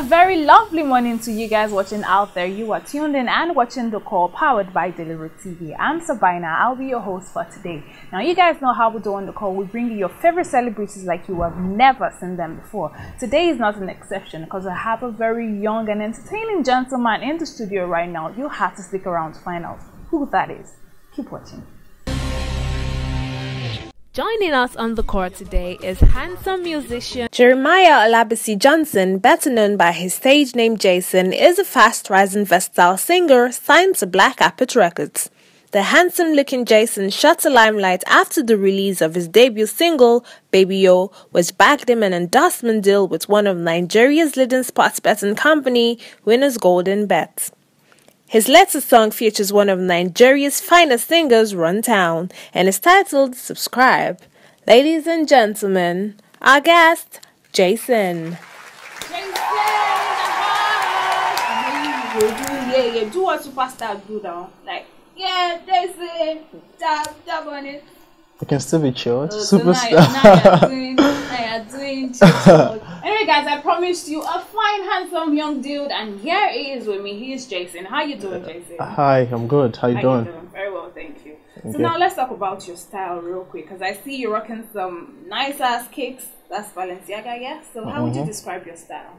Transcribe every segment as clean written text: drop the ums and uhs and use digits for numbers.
A very lovely morning to you guys watching out there. You are tuned in and watching The Call, powered by DelarueTV. I'm Sabina. I'll be your host for today. Now, you guys know how we do on The Call. We bring you your favorite celebrities like you have never seen them before. Today is not an exception because I have a very young and entertaining gentleman in the studio right now. You have to stick around to find out who that is. Keep watching. Joining us on the court today is handsome musician Jeremiah Olabisi Johnson, better known by his stage name Jayson, is a fast-rising versatile singer signed to Black Apple Records. The handsome-looking Jayson shot the limelight after the release of his debut single, Baby Yo, which bagged him an endorsement deal with one of Nigeria's leading sports betting company, Winners Golden Bet. His latest song features one of Nigeria's finest singers, Runtown, and is titled Subscribe. Ladies and gentlemen, our guest, Jayson. Yeah, do what superstar do now. Like, yeah, Jayson, dab on it. I can still be chilled. Superstar. Now you're doing chill. Anyway, guys, I promised you a fine, handsome young dude, and here he is with me. He is Jayson. How you doing, Jayson? Hi, I'm good. How you doing? Very well, thank you. Okay. So now let's talk about your style real quick, because I see you're rocking some nice ass kicks. That's Balenciaga, yeah. So how would you describe your style?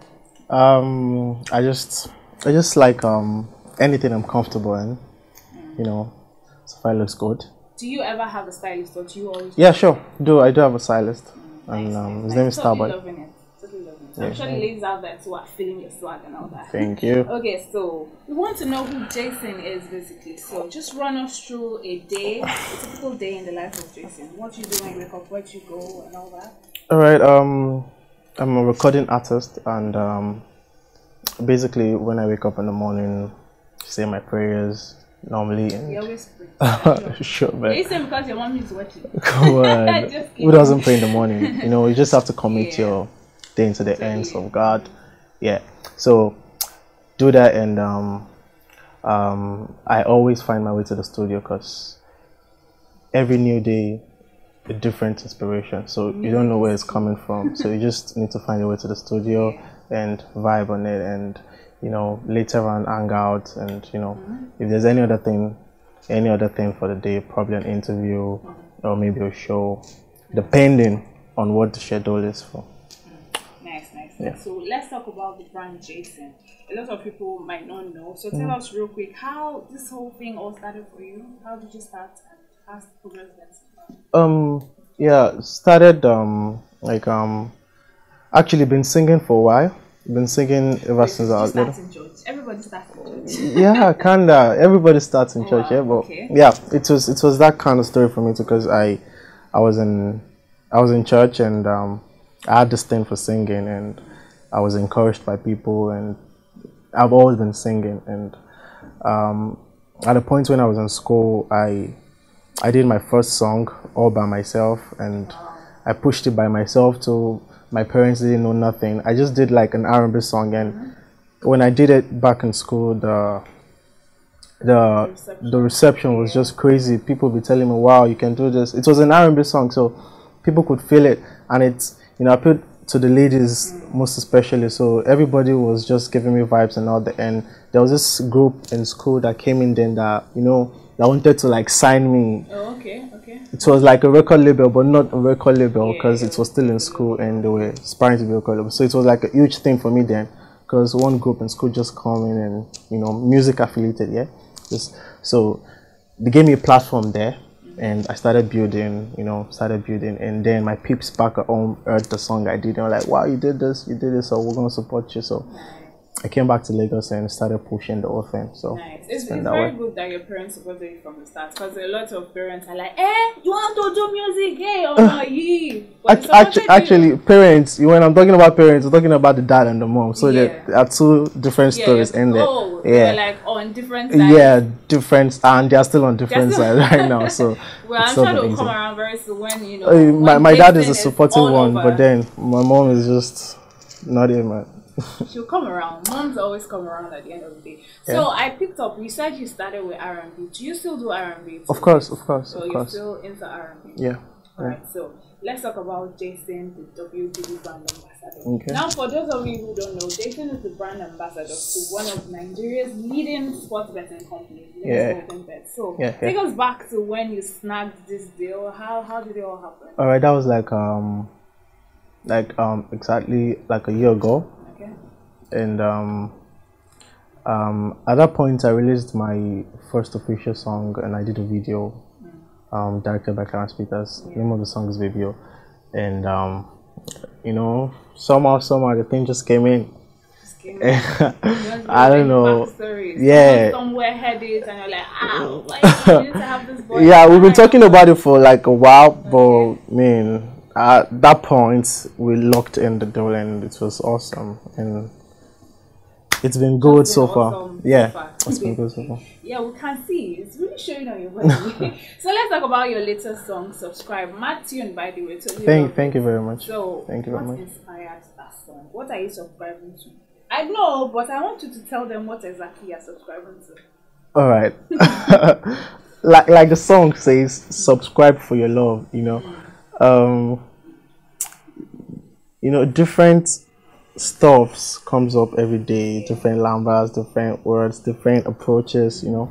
I just like anything I'm comfortable in. You know, so if I looks good. Do you ever have a stylist, or do you always? Yeah, sure. I do have a stylist, and nice, his name is totally Starboy. Loving it. I'm sure the ladies out there too are feeling your swag and all that. Thank you. Okay, so we want to know who Jayson is basically. So just run us through a day, a typical day in the life of Jayson. What you do when you wake up, where you go, and all that. All right. I'm a recording artist, and basically when I wake up in the morning, say my prayers normally. And you always pray. Sure, man. Jayson, because your mom is watching. Come on. Who doesn't pray in the morning? You know, you just have to commit your day into the hands of God. Yeah, so do that, and I always find my way to the studio because every new day a different inspiration, so you don't know where it's coming from, so you just need to find your way to the studio and vibe on it, and you know, later on hang out, and you know, if there's any other thing for the day, probably an interview or maybe a show, depending on what the schedule is for. Nice. Yeah. So let's talk about the brand Jayson. A lot of people might not know. So tell us real quick how this whole thing all started for you. How did you start, and how's the progress been? Yeah, started actually been singing for a while. Been singing ever since I was little. Everybody starts in church. Yeah, kinda. Everybody starts in church. Wow. Yeah, but okay. Yeah, it was that kind of story for me too, because I was in church, and I had this thing for singing, and I was encouraged by people, and I've always been singing. And at a point when I was in school, I did my first song all by myself, and I pushed it by myself to my parents. Didn't know nothing. I just did like an R&B song, and when I did it back in school, the reception was just crazy. People be telling me, "Wow, you can do this." It was an R&B song, so people could feel it, and it's, you know, I put to the ladies most especially, so everybody was just giving me vibes and all that. And there was this group in school that came in then that, you know, that wanted to like sign me. Oh, okay. It was like a record label, but not a record label, because it was still in school and they were aspiring to be a record label. So it was like a huge thing for me then, because one group in school just come in and, you know, music affiliated, yeah. So they gave me a platform there. And I started building, and then my peeps back at home heard the song I did, and were like, wow, you did this, so we're going to support you. So I came back to Lagos and started pushing the whole thing. So nice. It's very good that your parents supported you from the start, because a lot of parents are like, you want to do music, Actually, parents, when I'm talking about parents, I'm talking about the dad and the mom. So there are two different stories in there. They're like on different sides. Yeah, different, and they are still on different sides right now. So well, I'm sure they'll come around very soon when, you know. My dad is a supporting one, but then my mom is just not here, man. She'll come around. Moms always come around at the end of the day. So I picked up, you said you started with R&B. Do you still do R&B? Of course. So you're still into R&B? Yeah. Alright, so let's talk about Jayson, the WTV brand ambassador. Okay. Now, for those of you who don't know, Jayson is the brand ambassador to one of Nigeria's leading sports betting companies. So, take us back to when you snagged this deal. How did it all happen? All right, that was exactly like a year ago. Okay. And at that point, I released my first official song, and I did a video. Directed by Clarence Peters. The name of the song is Video, and you know, somehow the thing just came in. I don't know. Yeah. Somewhere headed, and you're like, I need to have this boy. Yeah, we've been talking about it for like a while, but man, at that point we locked in the deal, and it was awesome, and it's been good so far. Yeah, it's been good so far. Yeah, we can see it's really showing on your body. So let's talk about your latest song, Subscribe. Mad tune, by the way. Thank you very much. So, thank you very much. What inspired that song? What are you subscribing to? I know, but I want you to tell them what exactly you're subscribing to. All right. like the song says, subscribe for your love. You know, different stuffs comes up every day, different lambas, different words, different approaches, you know.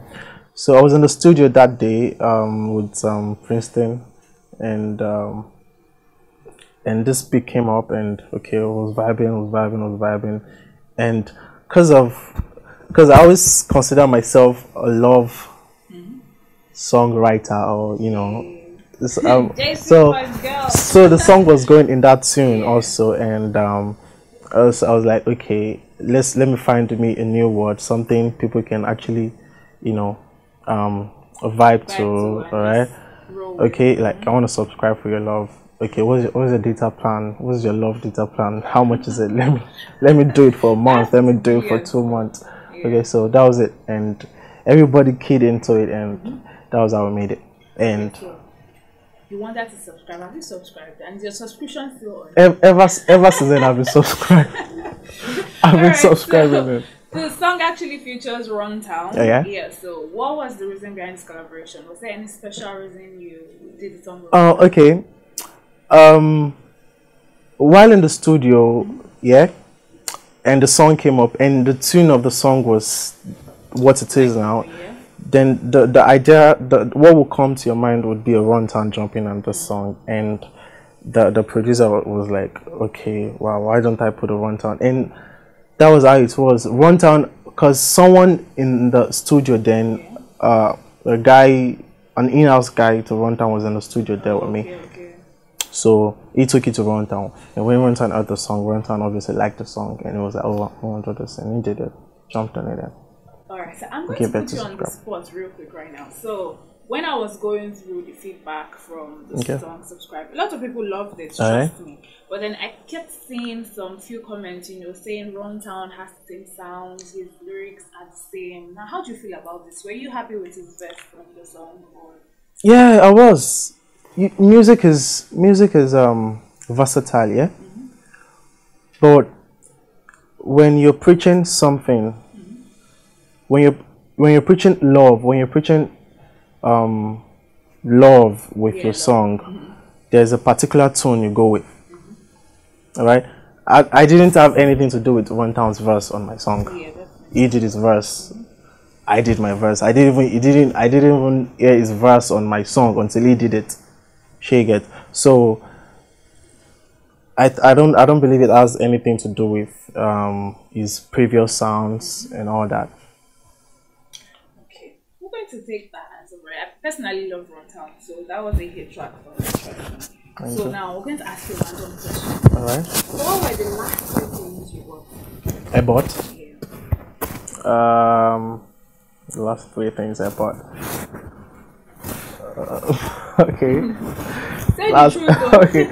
So I was in the studio that day with Princeton, and this beat came up, and okay, I was vibing, and because I always consider myself a love songwriter, or you know, so the song was going in that tune also, and so I was like, okay, let me find me a new word, something people can actually, you know, vibe to, all right? Okay, like I want to subscribe for your love. Okay, what's your data plan? What's your love data plan? How much is it? Let me do it for a month. Let me do it for 2 months. Okay, so that was it, and everybody keyed into it, and that was how we made it. And you wanted to subscribe. Have you subscribed? And is your subscription still on? Ever since then, I've been subscribed. I've been subscribing. The song actually features Runtown. Oh, yeah? Yeah. So, what was the reason behind this collaboration? Was there any special reason you did the song? Oh, okay. While in the studio, yeah, and the song came up, and the tune of the song was what it is now. Yeah. Then the idea, what will come to your mind would be a Runtown jumping on the song, and the producer was like, okay, wow, why don't I put a Runtown? And that was how it was. Runtown, because someone in the studio then, a guy, an in-house guy to Runtown was in the studio there with me. So he took it to Runtown, and when Runtown heard the song, Runtown obviously liked the song, and it was like, oh, I want to do this, and he did it, jumped on it. And alright, so I'm going to put you on the spot real quick right now. So when I was going through the feedback from the song Subscribe, a lot of people loved it, trust me. But then I kept seeing some few comments, you know, saying Runtown has the same sounds, his lyrics are the same. Now, how do you feel about this? Were you happy with his verse from the song? Or? Yeah, I was. Music is versatile, yeah. But when you're preaching something, when you're preaching love, when you're preaching love with your song, there's a particular tone you go with. All right, I didn't have anything to do with Runtown's verse on my song. He did his verse, I did my verse. I didn't even hear his verse on my song until he did it. Shake it. So I don't believe it has anything to do with his previous sounds and all that. Okay, we're going to take that as a right. I personally love Runtown, so that was a hit track for me. So now we're going to ask you a random question. Alright. So what were the last 3 things you bought? I bought? Yeah. The last 3 things I bought. Okay. Say the truth though. Okay.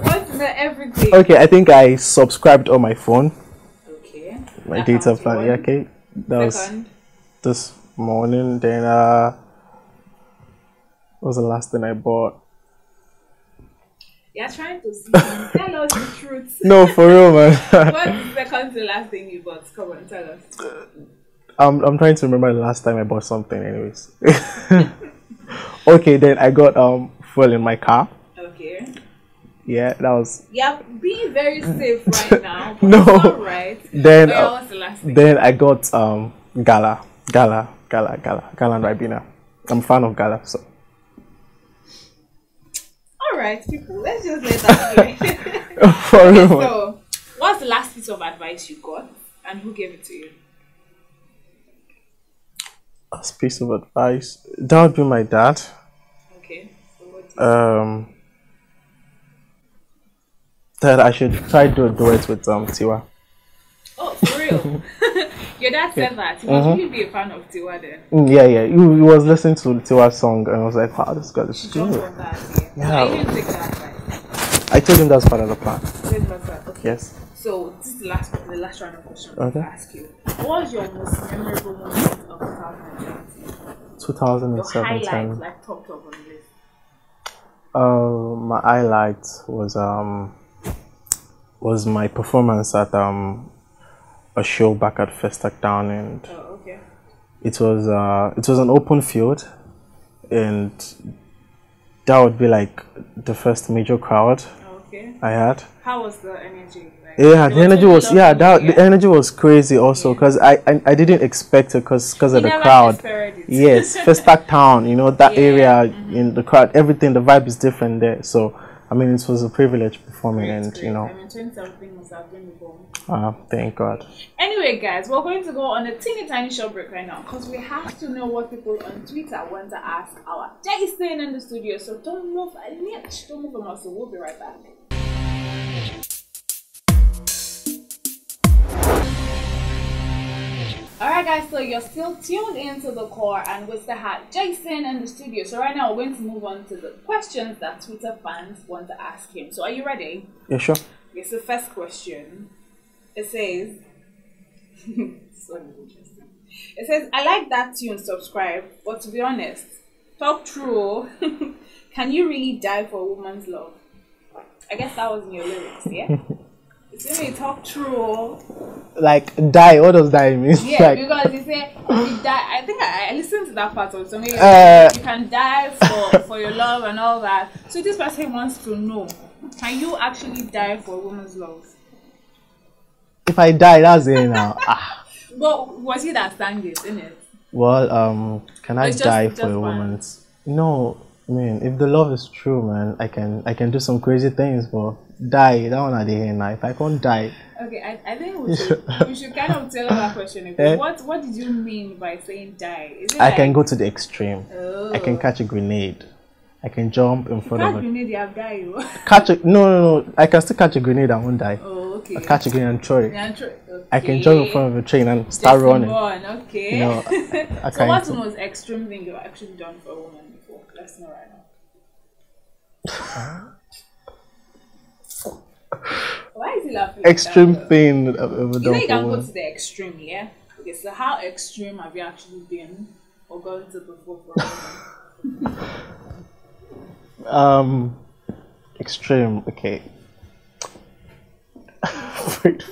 What's the everything? Okay, I think I subscribed on my phone. Okay. My data plan. Yeah, okay. That was this morning. Then what was the last thing I bought? You're trying to see. Tell us the truth. No, for real, man. What's the second to last thing you bought? Come on, tell us. I'm trying to remember the last time I bought something. Anyways. Okay, then I got fuel in my car. Okay. Yeah, that was. Yeah, be very safe right now. But No. it's all right. Then, What's the last thing? then I got Gala and Ribena. I'm a fan of Gala, so. All right, people. Let's just let that go. Okay, so, what's the last piece of advice you got, and who gave it to you? A piece of advice. That would be my dad. Okay. So what do you That I should try to do a duet with Tiwa. Oh, for real? Your dad said that. He must really be a fan of Tiwa then. Yeah. He was listening to Tiwa's song and I was like, wow, this guy is Jump good. on that, Yeah. I didn't take that advice. I told him that's part of the plan. Okay. Yes. So this is the last round of questions Okay. to ask you. What was your most memorable moment of 2017? 2017. Your highlight, like top on the list. My highlight was my performance at a show back at Festac Town, and Oh, okay. it was an open field, and that would be like the first major crowd Okay. I had. How was the energy? Like, Yeah, the energy was the energy. energy was crazy also because I didn't expect it because of the crowd. Yes, Festac Town, you know that area in the crowd, everything, the vibe is different there. So I mean, it was a privilege performing, Great, and great. you know, I mean, 2017 must have been the bomb. thank God. Anyway, guys, we're going to go on a teeny tiny short break right now because we have to know what people on Twitter want to ask our Jayson in the studio. So don't move an inch, don't move a muscle. We'll be right back. Alright guys, so you're still tuned into the core and we still have Jayson in the studio. So right now we're going to move on to the questions that Twitter fans want to ask him. So are you ready? Yeah, sure. Okay, so first question. It says so interesting. It says, I like that tune, subscribe, but to be honest, talk true. Can you really die for a woman's love? I guess that was in your lyrics, yeah? It's when you talk true. Like die, what does die mean? Yeah, Like, because you say you die. I think I listened to that part of something. You can die for your love and all that. So this person wants to know: can you actually die for a woman's love? if I die, that's it now. But was he that sang it, innit? Well, can I It's die just for a one. woman's? No, I mean, if the love is true, man, I can do some crazy things, but die, that one at the end now. If I can't die, Okay, I think we should kind of tell that question again. What did you mean by saying die? Is it I like, can go to the extreme. Oh. I can catch a grenade. I can jump in front of Can't a grenade, you have died. catch a no. I can still catch a grenade. I won't die. Oh, okay. I catch a grenade and throw it. Yeah, okay. I can jump in front of a train and start running. Okay. You know, I So what's can't. the most extreme thing you've actually done for a woman before? Let's know right now. Why is he laughing? Extreme like that, thing I've ever you know done you for can go women. to the extreme, yeah? Okay, so how extreme have you actually been or gone to before for a woman? Extreme. Okay. Wait.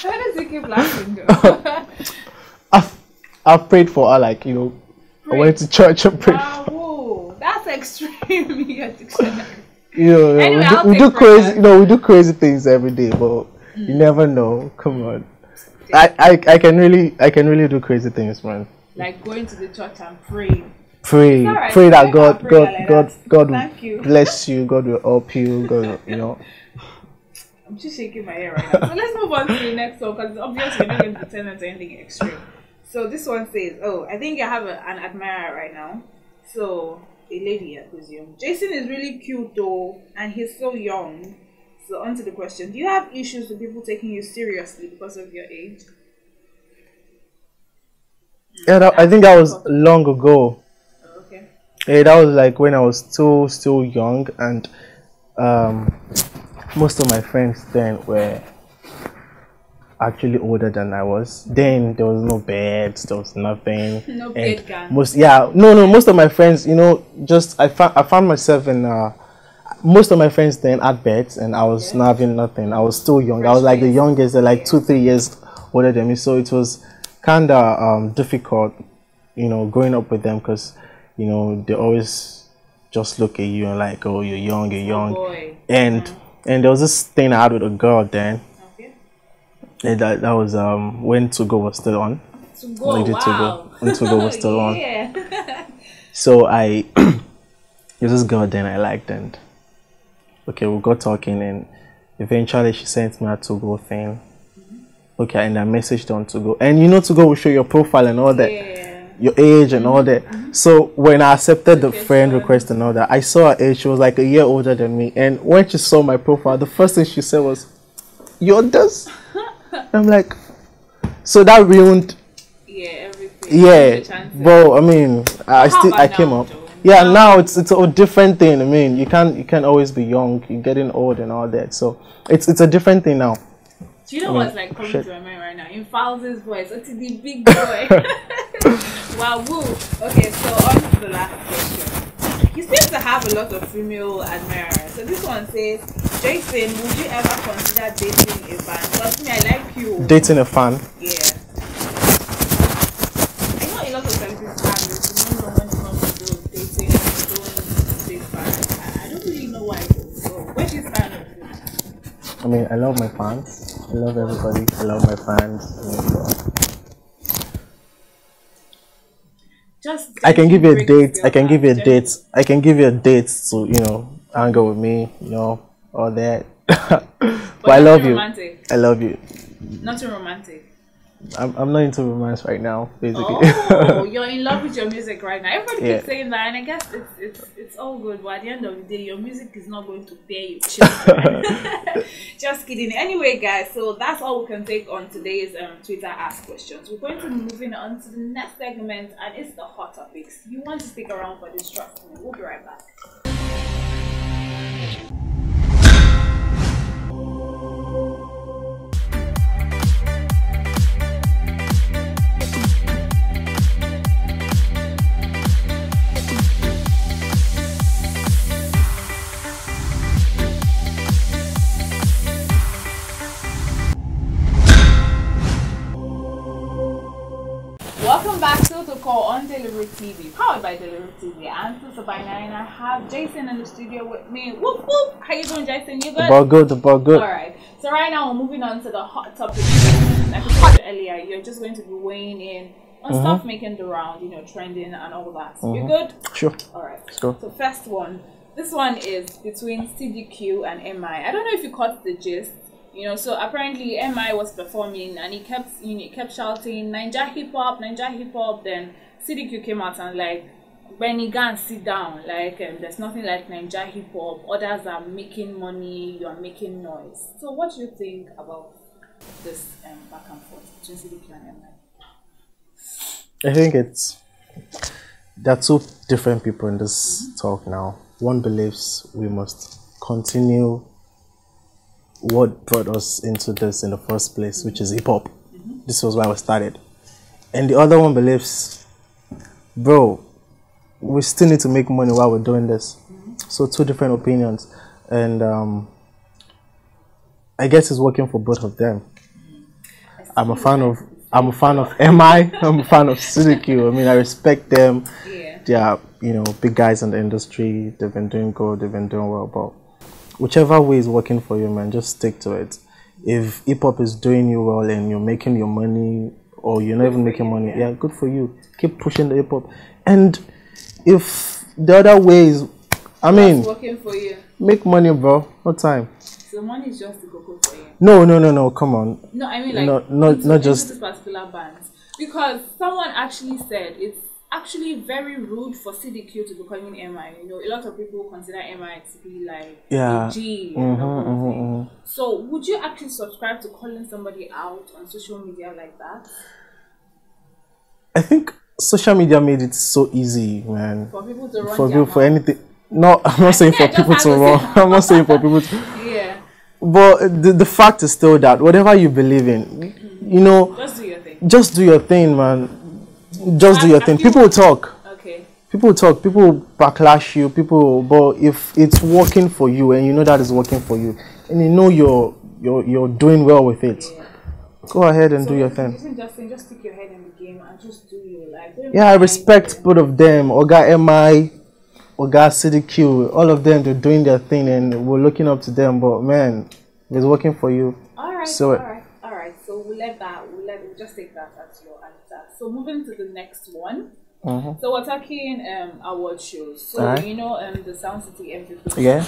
Why does he keep laughing though? I've prayed for her, like, you know, I went to church and prayed. Wow, whoa, that's extreme in your dictionary. You know, Anyway, I'll we take do crazy. prayers. You know, we do crazy things every day, but you never know. Come on, I can really do crazy things, man. Like going to the church and praying. Pray, It's alright, pray that pray God, that prayer God, like God, that. God Thank you. will bless you. God will help you. God, will, you know. I'm just shaking my head right now. So let's move on to the next one because obviously you're not going to turn into anything extreme. So this one says, oh, I think you have an admirer right now. So a lady, I presume. Jayson is really cute though, and he's so young. So on to the question: do you have issues with people taking you seriously because of your age? Yeah, I think that was long ago. Okay. Yeah, that was like when I was still young, and most of my friends then were actually older than I was. Then there was no beds, there was nothing. No bed gang. Most of my friends, you know, just I found myself in most of my friends then had beds, and I was not having nothing. I was still young. I was like the youngest, they're like 2-3 years older than me, so it was kind of difficult, you know, growing up with them because, you know, they always just look at you and like, oh, you're young, Boy. and there was this thing I had with a girl then. Okay. And that was when To Go was still on. To Go, wow. When To Go was still on. Yeah. So there's this girl then I liked, and okay, we got talking, and eventually she sent me a To Go thing. Okay, and I messaged on To Go, and you know To Go will show your profile and all that, your age and all that. So when I accepted the friend request and all that, I saw her age. She was like a year older than me, and when she saw my profile, the first thing she said was, "You're this." I'm like, so that ruined. Yeah, everything. Yeah, bro. I mean, I came up. Yeah, now it's a different thing. I mean, you can't always be young. You're getting old and all that. So it's a different thing now. Do you know what's like coming to my mind right now? In Fowl's voice, what's the big boy? Wow, woo. Okay, so on to the last question. You seem to have a lot of female admirers. So this one says, Jayson, would you ever consider dating a fan? Because me, I like you. Dating a fan? Yeah. I know a lot of celebrities have this. You know, when it comes to dating, don't date fans. I don't really know why though. So where do you stand on this? I mean, I love my fans. I love everybody. I love my fans. I can give you a date. I can give you a date. I can give you a date to hang out with me. All that. But I love you. Romantic. I love you. Not too romantic. I'm not into romance right now, basically. Oh, you're in love with your music right now. Everybody keeps saying that, and I guess it's all good. But at the end of the day, your music is not going to pay you children. Just kidding. Anyway, guys, so that's all we can take on today's Twitter Ask Questions. We're going to be moving on to the next segment, and it's the hot topics. You want to stick around for this, trust me. We'll be right back. Welcome back to the call on DelarueTV, powered by DelarueTV. I'm Sabina, and I have Jayson in the studio with me. Whoop whoop! How you doing, Jayson? You good? The ball good. All right. So right now we're moving on to the hot topic. Like we said earlier, you're just going to be weighing in on stuff making the round, trending and all that. You good? Sure. All right. Let's go. So first one. This one is between CDQ and MI. I don't know if you caught the gist. So apparently MI was performing and he kept shouting Naija hip hop. Then CDQ came out and like, Benny Gan, sit down. Like there's nothing like Naija hip hop. Others are making money. You're making noise. So what do you think about this back and forth between CDQ and MI? I think there are two different people in this talk now. One believes we must continue what brought us into this in the first place, which is hip-hop. This was why we started. And the other one believes, bro, we still need to make money while we're doing this. So two different opinions. And I guess it's working for both of them. I'm a fan of MI. I'm a fan of CDQ. I mean, I respect them. They are, big guys in the industry. They've been doing good. They've been doing well. But whichever way is working for you, man, just stick to it. If hip hop is doing you well and you're making your money, or you're not even making money, yeah, good for you. Keep pushing the hip hop. And if the other ways, I mean, working for you, make money, bro. No time. So money is just the cocoa for you. No. Come on. No, I mean like not just this particular band, because someone actually said it's actually very rude for CDQ to be calling MI. A lot of people consider MI to be like a G. So would you actually subscribe to calling somebody out on social media like that? I think social media made it so easy, man. For people to run for anything. No, I'm not saying for people to run. I'm not saying for people to. Yeah. But the fact is still that whatever you believe in, just do your thing. Just do your thing, man. Just do your thing. People will talk. Okay. People will talk. People will backlash you. But if it's working for you and you know that is working for you, and you're doing well with it, go ahead and do your thing. Just stick your head in the game and just do your life. I respect both of them. Oga MI, Oga, CDQ, all of them, they're doing their thing and we're looking up to them. But man, it's working for you. All right, so, all right. So we'll just take that as your answer. So moving to the next one. So we're talking award shows. So you know the Sound City MVP. Yeah.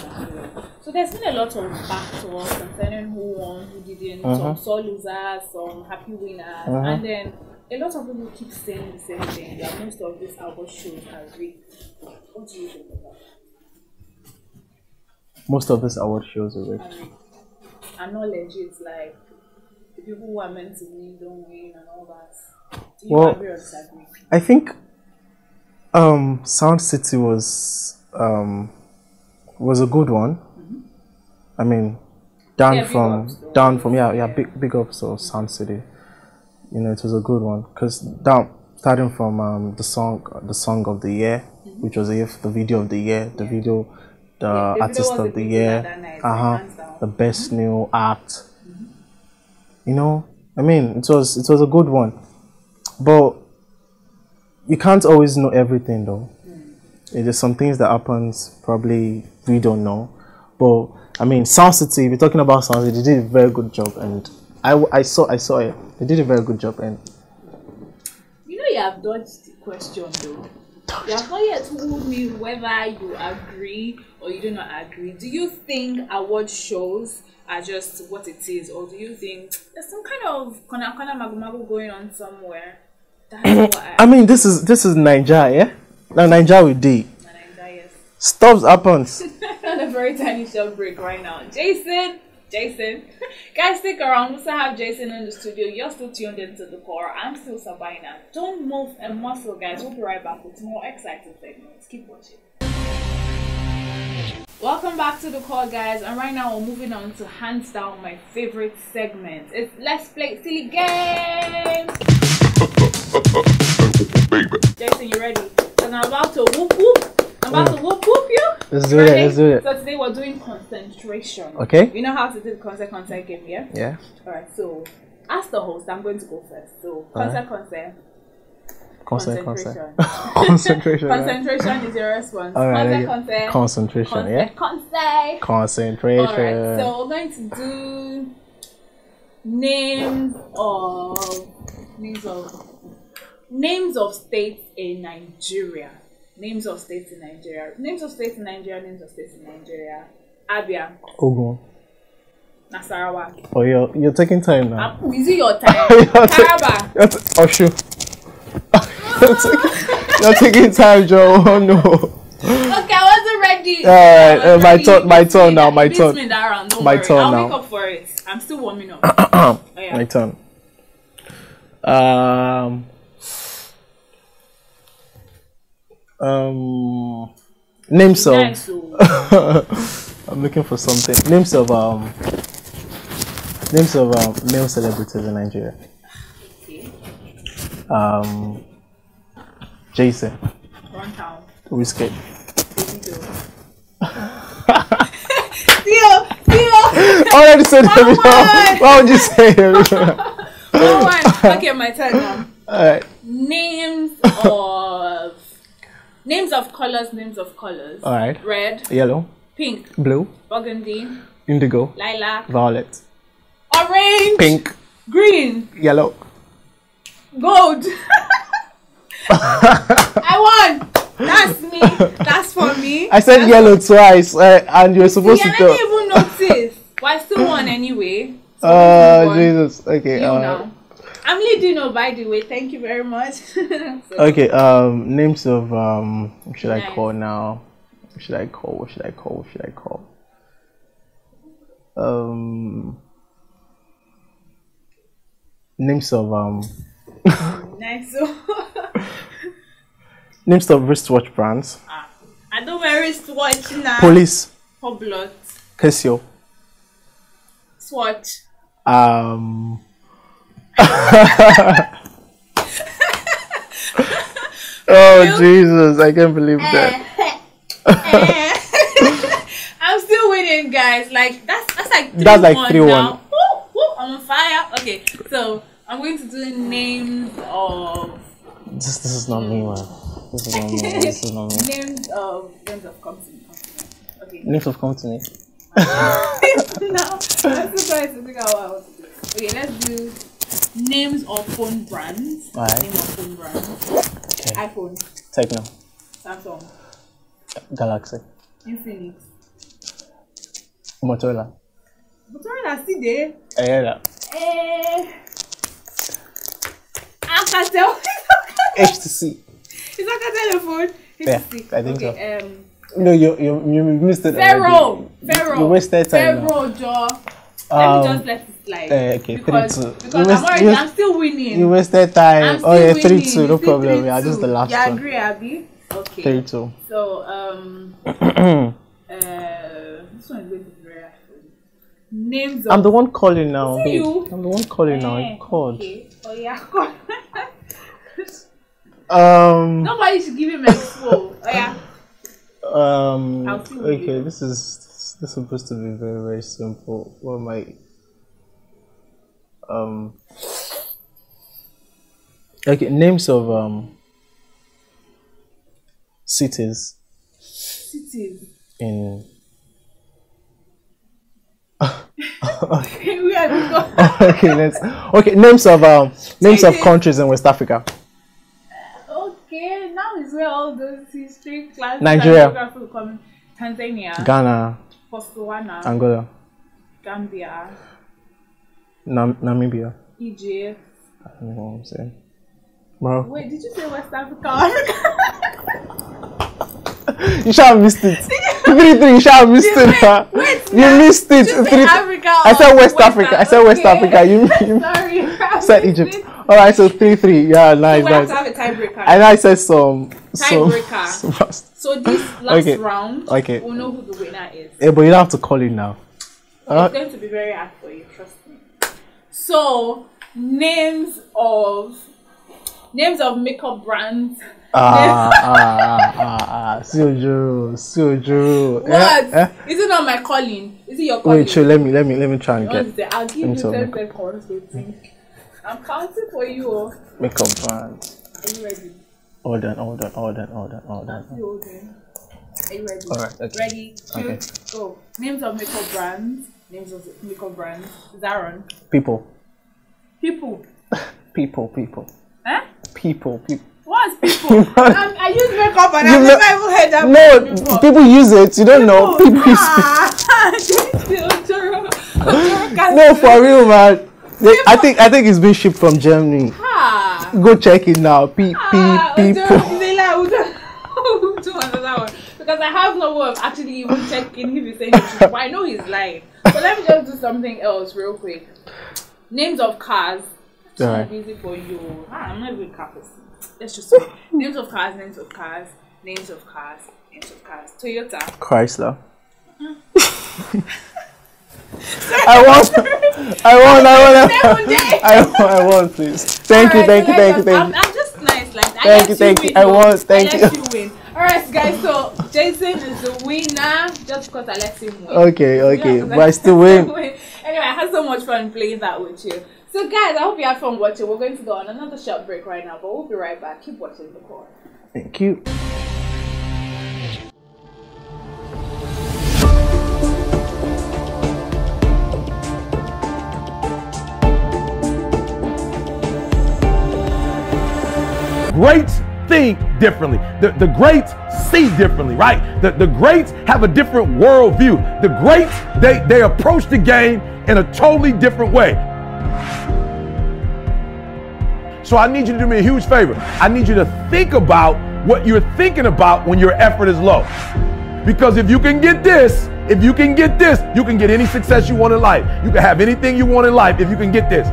So there's been a lot of back talk concerning who won, who didn't. Some sore losers, some happy winners, and then a lot of people keep saying the same thing. That most of these award shows are rigged. What do you think about that? Most of these award shows are rigged. And not legit. Like the people who are meant to win don't win and all that. Do you agree or disagree? I think Sound City was a good one. I mean, big ups to Sound City. You know, it was a good one because starting from the song of the year, which was the video of the year, the artist of the year, the best new act. You know, I mean, it was a good one, but you can't always know everything though. There's some things that happens probably we don't know. But I mean, Sound City, we're talking about Sound City, they did a very good job, and I saw it. They did a very good job, and you know you have dodged the question though. You have not yet told me whether you agree or you do not agree. Do you think award shows are just what it is, or do you think there's some kind of kana magu going on somewhere? That's what I mean, this is Nigeria, yeah? Now Nigeria with D. Yes. Stuff happens. On a very tiny short break right now. Jayson. Guys, stick around. We still have Jayson in the studio. You're still tuned into the core. I'm still Sabina. Don't move a muscle, guys. We'll be right back with more exciting segments. Keep watching. Welcome back to the core, guys, and right now we're moving on to hands down my favorite segment. It's Let's Play Silly Games. Jayson, you ready? Because I'm about to whoop you. Let's do it. So today we're doing concentration. Okay. You know how to do the concert game, yeah? Yeah. Alright, so as the host, I'm going to go first. So concentration. Concentration. Concentration is your response. Concentration. Yeah. Concentration. Alright, so we're going to do names of states in Nigeria. Names of states in Nigeria. Abia. Ogun. Nasarawa. Oh, you're taking time now. Is it your time? Taraba. You're taking time, Joe. Oh no. Okay, I wasn't ready. Alright, my turn now. My turn. I'll now. wake up for it. I'm still warming up. Oh, yeah. My turn. Names of I'm looking for something. Names of male celebrities in Nigeria. Okay. Jayson. Runtown. Whiskey. Already said it. Why would you say it? Okay, my turn now. Alright. Names of colors. Alright. Red. Yellow. Pink. Blue. Burgundy. Indigo. Lilac. Violet. Orange. Pink. Green. Yellow. Gold. I won. That's me. That's for me. I said yellow twice, and you're supposed to. I didn't even notice. But I still won anyway. Jesus. Okay. Now. I'm leading, by the way. Thank you very much. Okay. Names of what should I call now? What should I call? Names of nice. Names of wristwatch brands. I don't wear wristwatch now. Police. Hublot. Casio. Swatch. Oh Jesus! I can't believe that. I'm still winning, guys. Like that's like 3-1 that's like 3-1 now. I'm on fire. Okay, so I'm going to do names of. This is not me, man. This is not me. This is not me. Names of continent. Okay. Names of continent. Now, I'm still trying to figure out what I want to do. Okay, let's do names of phone brands. Alright. Name of phone brands. Okay. iPhone. Techno. Samsung. Galaxy. Infinix. Motorola. Motorola still there. Yeah. Alcatel. HTC. Is Alcatel a phone? Yeah, HTC. I think okay, so. No, you missed it. Ferro. You wasted time. Ferro, Joe. Let me just let it slide. Okay, because 3-2. Because I'm still winning. You wasted time. Oh yeah, 3-2. No problem. Yeah, this is the last one. You agree, Abby? Okay. 3-2. So this one is going to be very hard. Names of. I'm the one calling now. Is it you? I'm the one calling now. You called. Okay. Oh yeah, call. Nobody should give him a expo. Oh yeah. Okay, this is supposed to be very, very simple. What am I? Okay, names of cities. Cities. In. Okay, we are going. Okay, names of countries in West Africa. Okay, now is where all those history classes Nigeria. come. Tanzania. Ghana. Botswana. Angola. Gambia. Namibia. Egypt. I don't know what I'm saying. Morocco. Wait, did you say West Africa? You should have missed it. 3-3, you should have missed it. You missed it. 3-3. I said West Africa. I said West Africa. You Sorry. said Egypt. Alright, so 3-3. Yeah, nice. So we have to have a tiebreaker. And I said some tiebreaker. So this last round, we'll know who the winner is. Yeah, but you don't have to call it now. It's going to be very hard for you, trust me. So names of makeup brands. Suju. What? Is it not my calling? Is it your calling? Wait, sure, let me try and get. I'll give you 10 seconds to think. I'm counting for you. Makeup brand. Are you ready? Hold on. I'm still holding. Are you ready? Alright, okay. Ready? Go. Names of makeup brands. Zaron. People. People. Huh? People. What's people? I use makeup and I've never even heard that. No, people use it. You don't know. People use it. No, for real, man. I think it's been shipped from Germany. Go check it now. People. Because I have no way of actually even checking if he's saying the truth, but I know he's lying. So let me just do something else real quick. Names of cars. It's easy for you. I'm not even a car person. Let's just say names of cars. Toyota. Chrysler. I want, please. Thank you. I'm just nice like that. Thank you. You win. Alright guys, so Jayson is the winner just because I let him win. Okay, but I still win. Anyway, I had so much fun playing that with you. So guys, I hope you had fun watching. We're going to go on another short break right now, but we'll be right back. Keep watching the call. Thank you. Greats think differently. The greats see differently, right? The greats have a different worldview. The greats, they approach the game in a totally different way. So I need you to do me a huge favor. I need you to think about what you're thinking about when your effort is low. Because if you can get this, you can get any success you want in life. You can have anything you want in life if you can get this.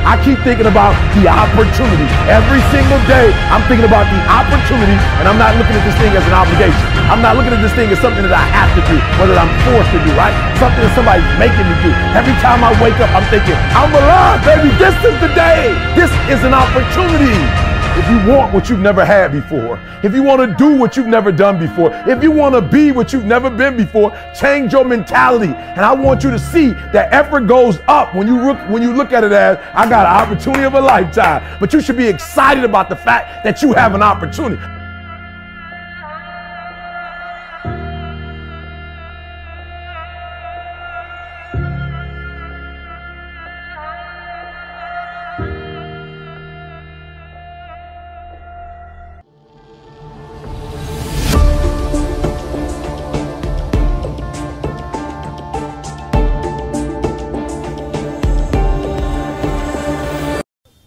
I keep thinking about the opportunity. Every single day, I'm thinking about the opportunity, and I'm not looking at this thing as an obligation. I'm not looking at this thing as something that I have to do, whether I'm forced to do, right? Something that somebody's making me do. Every time I wake up, I'm thinking, I'm alive, baby. This is the day. This is an opportunity. If you want what you've never had before, if you want to do what you've never done before, if you want to be what you've never been before, change your mentality. And I want you to see that effort goes up when you look at it as, I got an opportunity of a lifetime. But you should be excited about the fact that you have an opportunity.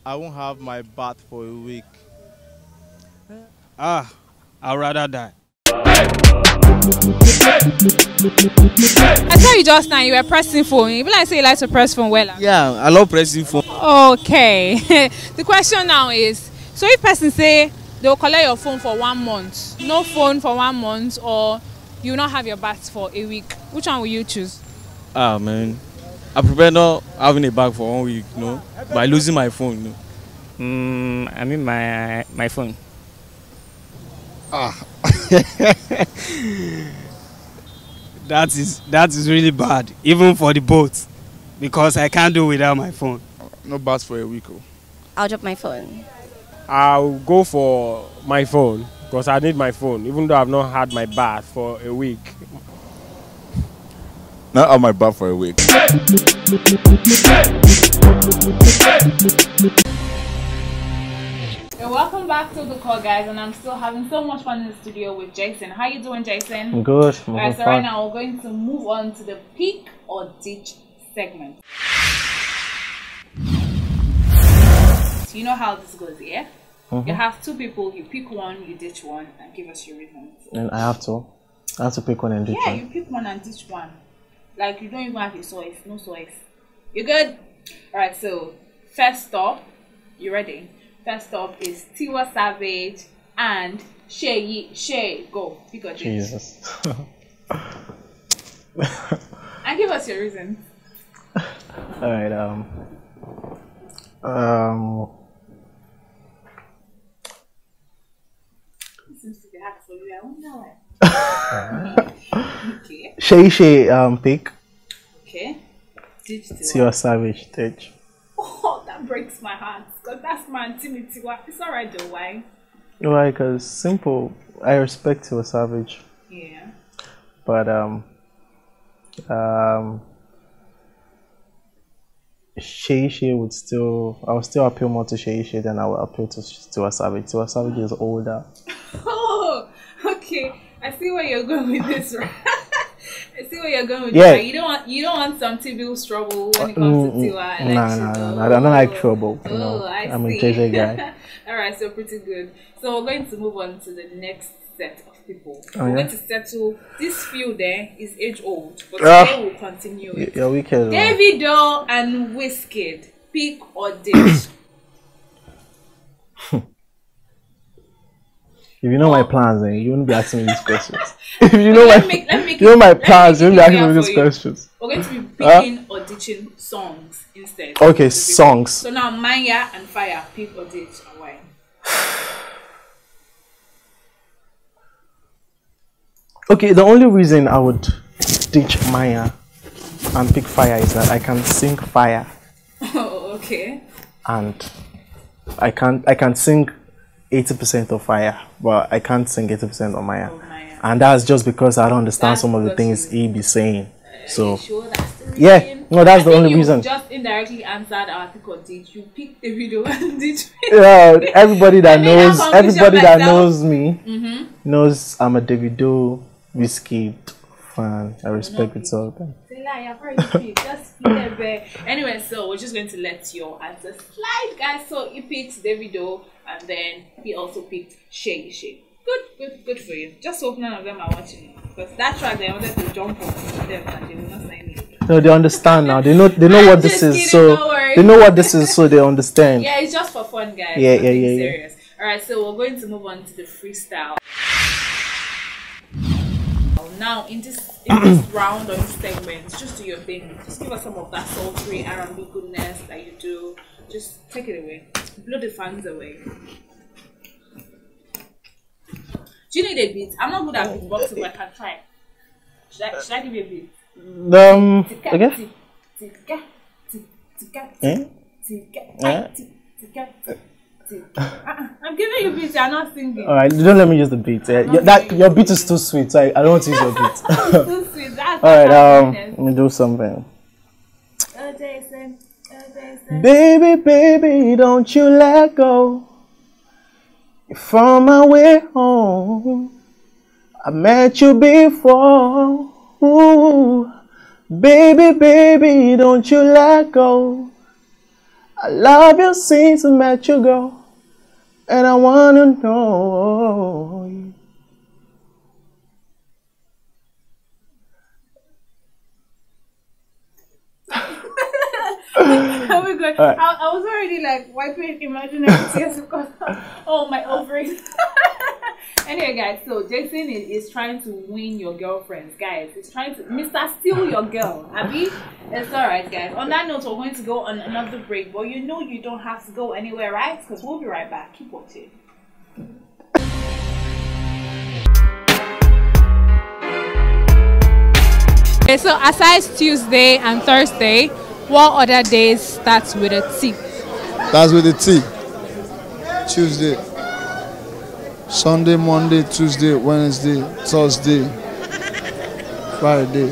I won't have my bath for a week. I'd rather die. I saw you just now, you were pressing phone. You like say you like to press phone well. Yeah, I love pressing phone. Okay. The question now is, so if person say they'll collect your phone for 1 month, no phone for 1 month, or you will not have your bath for a week, which one will you choose? Man, I prefer not having a bag for 1 week, you know, by losing my phone. You know. I mean my phone. That is really bad, even for the boat, because I can't do without my phone. No bath for a week. I'll drop my phone. I'll go for my phone because I need my phone, even though I've not had my bath for a week. Not have my bath for a week. And welcome back to the call, guys, and I'm still having so much fun in the studio with Jayson. How you doing, Jayson? I'm good. Alright, so right now we're going to move on to the pick or ditch segment. So you know how this goes, yeah? You have two people, you pick one, you ditch one, and give us your reasons. And I have to pick one and ditch one. Yeah, you pick one and ditch one. Like you don't even have a choice, no choice. You good? Alright, so first up, you ready? First up is Tiwa Savage and Shay. Go, pick a ditch. Jesus. And give us your reasons. Alright, This seems to be hard for you, I wonder why. Okay. Shay, pick. Okay. Ditch Tiwa Savage, ditch. Oh, that breaks my heart. Because that's my intimate. It's alright though, why? Why? Because simple. I respect Tiwa Savage. Yeah. But Shay would still. I would still appeal more to Shay than I would appeal to Tiwa Savage. Tiwa Savage is older. Oh, okay. I see where you're going with this, right? I see where you're going with this. Right? You don't want some TB's trouble when it comes to Tiwa. No. I don't like trouble. You know, I'm a JJ guy. Alright, so pretty good. So we're going to move on to the next set of people. We're going to settle this feud there is age old, but today we'll continue it. You're wicked. Davido and Wizkid, pick or ditch? If you know my plans, then you wouldn't be asking me these questions. If you know my plans, you wouldn't be asking me these questions. We're going to be picking or ditching songs instead. Okay, songs. So now Maya and Fire, pick or ditch, and why? Okay, the only reason I would ditch Maya and pick Fire is that I can sing Fire. Oh, okay. And I can sing 80% of Fire, but I can't sing 80% of Maya. And that's just because I don't understand some of the things he be saying. So sure that's the reason? yeah, no, that's the only reason. Just indirectly answered our pick or ditch. You picked the video and ditch. Yeah, everybody that knows me knows I'm a Davido Wizkid fan. I respect it all. Anyway, so we're just going to let your answers slide, guys. So he picked Davido, and then he also picked Shay. Good for you. Just hope none of them are watching, because that track they wanted to jump on them and they will not sign it. No, they understand now. They know what this is. Kidding, so they know what this is, so they understand. Yeah, it's just for fun, guys. Yeah. Serious. All right, so we're going to move on to the freestyle. Now, in this round or in this segment, just do your thing. Just give us some of that sultry R&B goodness that you do. Just take it away. Blow the fans away. Do you need a beat? I'm not good at beatboxing, but I can try. Should I give you a beat? Okay. I'm giving you beats, you're not singing. Alright, don't let me use the beat. Your beat is too sweet, so I don't want to use your beat. It's too sweet. That's alright, let me do something. Oh, Jayson. Baby, baby, don't you let go. From my way home, I met you before. Ooh. Baby, baby, don't you let go. I love you since I met you, girl. And I wanna know you. Oh my god, right. I was already like wiping imaginary tears because oh my ovaries. Anyway guys, so Jayson is trying to win your girlfriends, guys. He's trying to Mr. Steal your girl, Abby. It's alright guys. On that note, we're going to go on another break, but you know you don't have to go anywhere, right? Because we'll be right back. Keep watching. Okay, so aside Tuesday and Thursday, what other days starts with a T? That's with a T. Tuesday, Sunday, Monday, Tuesday, Wednesday, Thursday, Friday,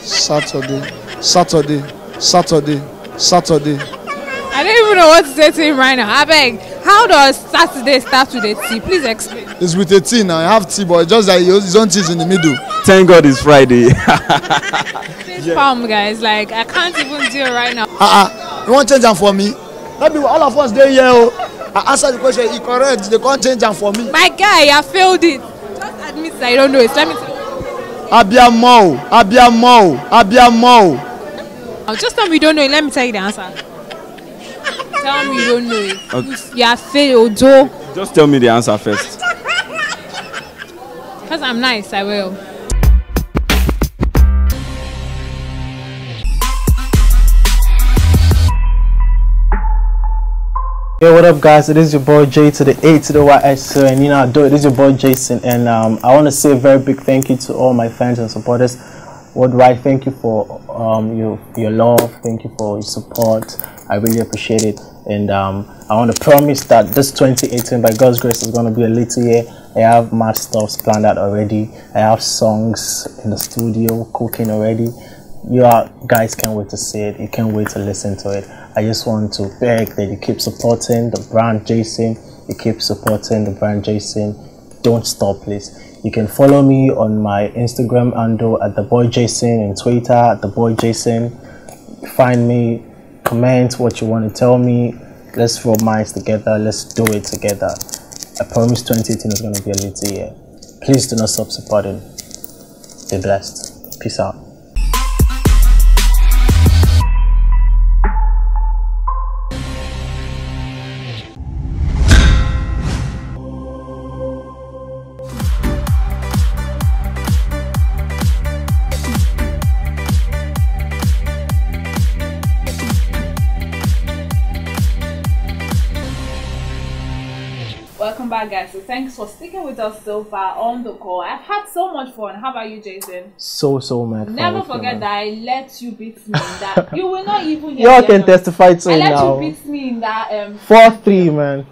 Saturday. I don't even know what to say to him right now. I beg, how does Saturday start with a T? Please explain. It's with a T now. I have T, but just that his own T is in the middle. Thank God it's Friday. Palm guys, like I can't even do it right now. You want to change them for me? Maybe all of us there, yeah. I answer the question, you correct. They can't change them for me. My guy, I failed it. Just admit that I don't know it. Let me tell you. Abiamo. Just tell me you don't know it. Let me tell you the answer. Tell me you don't know it. Okay. You have failed, Joe. Just tell me the answer first. Because I'm nice, I will. Hey, what up guys, it is your boy J to the A to the YS, and you know I do it. It is your boy Jayson, and I want to say a very big thank you to all my fans and supporters worldwide. Thank you for your love, thank you for your support. I really appreciate it, and I want to promise that this 2018 by God's grace is going to be a little year. I have mad stuff planned out already. I have songs in the studio cooking already. You guys can't wait to see it. You can't wait to listen to it. I just want to beg that you keep supporting the brand Jayson. You keep supporting the brand Jayson. Don't stop, please. You can follow me on my Instagram handle at theboyjayson, and Twitter at theboyjayson. Find me, comment what you want to tell me. Let's roll minds together. Let's do it together. I promise 2018 is going to be a little year. Please do not stop supporting. Be blessed. Peace out. Welcome back guys, so thanks for sticking with us so far on the call. I've had so much fun. How about you, Jayson? So mad. Never forget that I let you beat me in that. You will not even hear. Y'all can testify to it now. I let you beat me in that 4-3 man.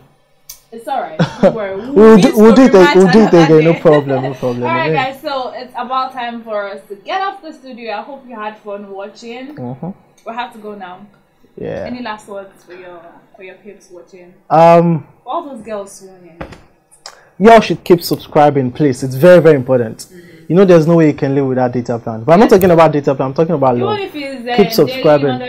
It's alright, don't worry. We'll do it again, no problem. Alright guys, so it's about time for us to get off the studio. I hope you had fun watching. We'll have to go now. Yeah. Any last words for your kids watching? All those girls swooning. Y'all should keep subscribing, please. It's very, very important. You know, there's no way you can live without data plan. But I'm not talking about data plan. I'm talking about love. Keep subscribing.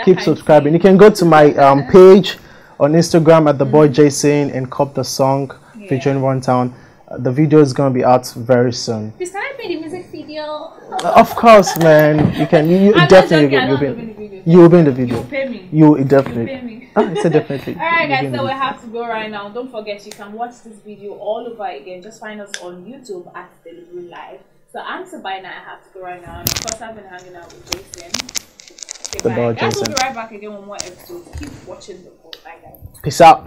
Keep subscribing. You can go to my page on Instagram at theboyjayson and cop the song featuring One Town. The video is gonna be out very soon. Please, can I play the music video? Of course, man. You can. You definitely will be in the video. You will be in the video. You pay me. You definitely. You pay me. I said definitely. Alright guys, so we have to go right now. Don't forget you can watch this video all over again. Just find us on YouTube at Delaruelive. So I'm Sabina. I have to go right now. And of course I've been hanging out with Jayson. Okay, bye. Guys, we'll be right back again with more episodes. Keep watching the call. Bye guys. Peace out.